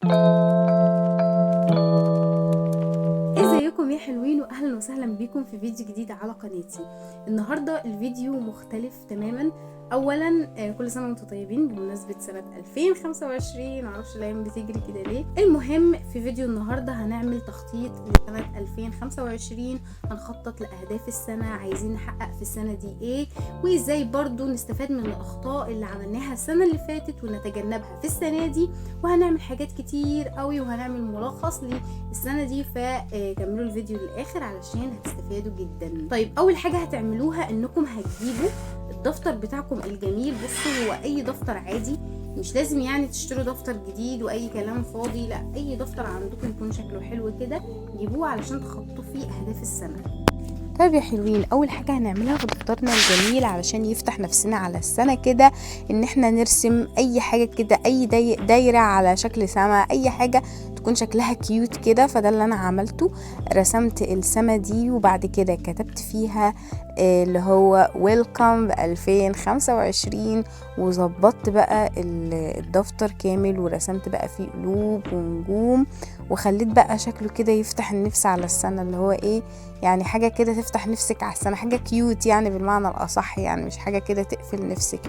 ازيكم يا حلوين، واهلا وسهلا بيكم في فيديو جديد على قناتي. النهارده الفيديو مختلف تماما. اولا كل سنه وانتم طيبين بمناسبه سنه 2025. معرفش الايام بتجري كده ليه. المهم في فيديو النهارده هنعمل تخطيط لسنه 2025. هنخطط لاهداف السنه، عايزين نحقق في السنه دي ايه، وازاي برضو نستفاد من الاخطاء اللي عملناها السنه اللي فاتت ونتجنبها في السنه دي. وهنعمل حاجات كتير قوي، وهنعمل ملخص للسنه دي. فكملوا الفيديو للاخر علشان هتستفادوا جدا. طيب اول حاجه هتعملوها انكم هتجيبوا الدفتر بتاعكم الجميل. بصوا، هو اي دفتر عادي، مش لازم يعني تشتروا دفتر جديد واي كلام فاضي، لا، اي دفتر عندكم يكون شكله حلو كده جيبوه علشان تخططوا فيه اهداف السنه. طيب يا حلوين، اول حاجه هنعملها في دفترنا الجميل علشان يفتح نفسنا على السنه كده، ان احنا نرسم اي حاجه كده، اي دايره على شكل سما، اي حاجه تكون شكلها كيوت كده. فده اللي انا عملته، رسمت السما دي وبعد كده كتبت فيها اللي هو ويلكم 2025، وظبطت بقى الدفتر كامل ورسمت بقى فيه قلوب ونجوم، وخليت بقى شكله كده يفتح النفس على السنه، اللي هو ايه يعني، حاجه كده تفتح نفسك على السنه، حاجه كيوت يعني بالمعنى الاصح، يعني مش حاجه كده تقفل نفسك.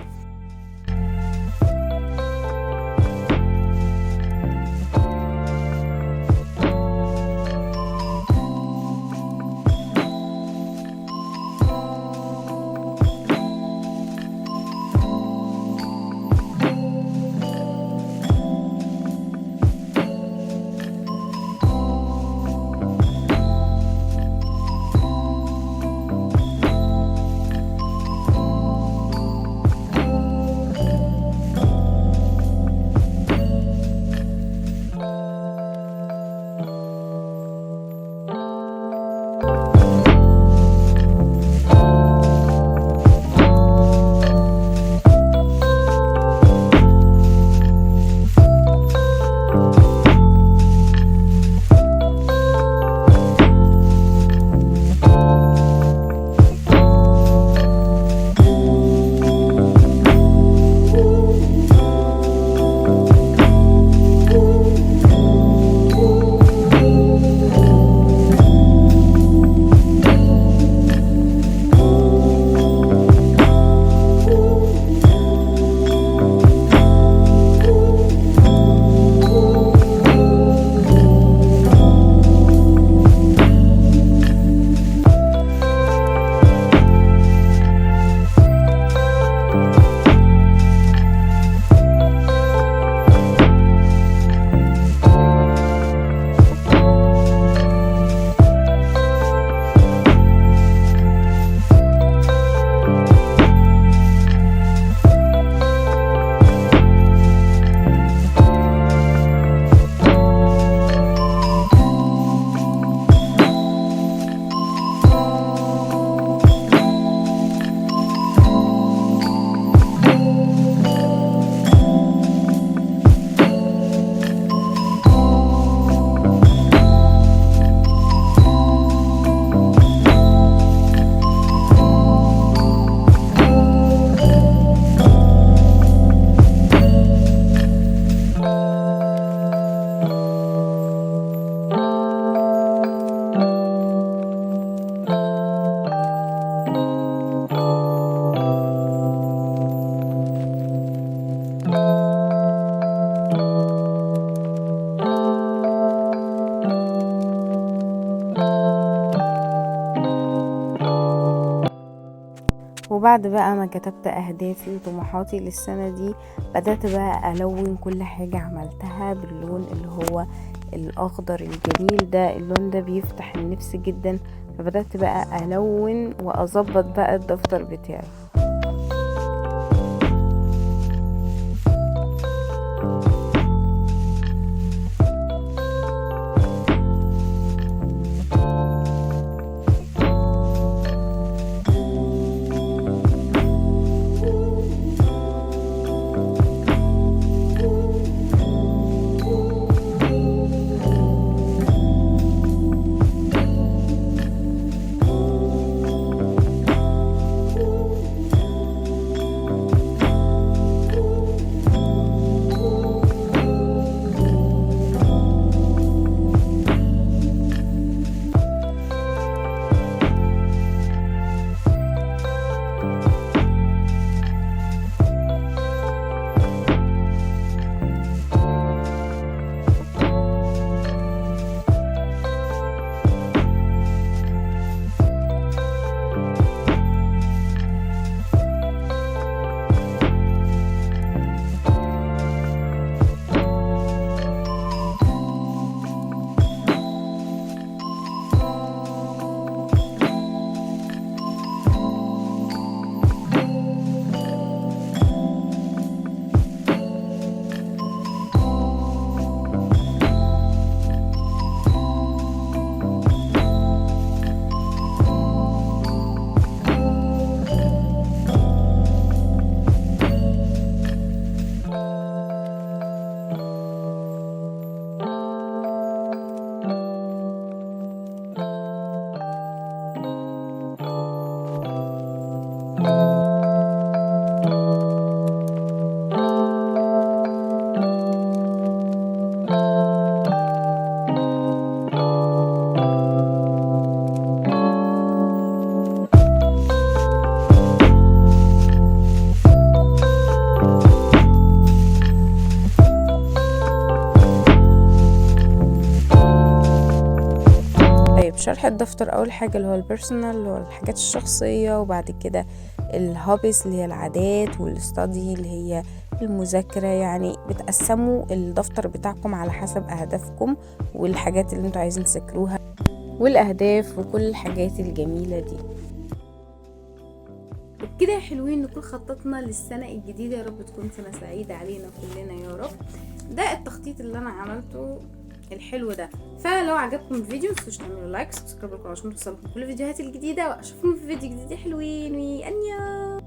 وبعد بقى ما كتبت اهدافي وطموحاتي للسنة دي، بدأت بقى الون كل حاجة عملتها باللون اللي هو الاخضر الجميل ده. اللون ده بيفتح النفس جدا، فبدأت بقى الون واظبط بقى الدفتر بتاعي. شرح الدفتر اول حاجة اللي هو البيرسونال اللي هو الحاجات الشخصية، وبعد كده الهوبيز اللي هي العادات، والاستادي اللي هي المذاكرة. يعني بتقسموا الدفتر بتاعكم على حسب اهدافكم والحاجات اللي انتوا عايزين تذاكروها والاهداف وكل الحاجات الجميلة دي. وبكده يا حلوين نكون خططنا للسنة الجديدة، يا رب تكون سنة سعيدة علينا كلنا يا رب. ده التخطيط اللي انا عملته الحلو ده. فلو عجبكم الفيديو متنسوش تعملوا لايك، سبسكرايب للقناة عشان توصلكم كل الفيديوهات الجديدة، واشوفكم في فيديو جديد يا حلوين، وانيا.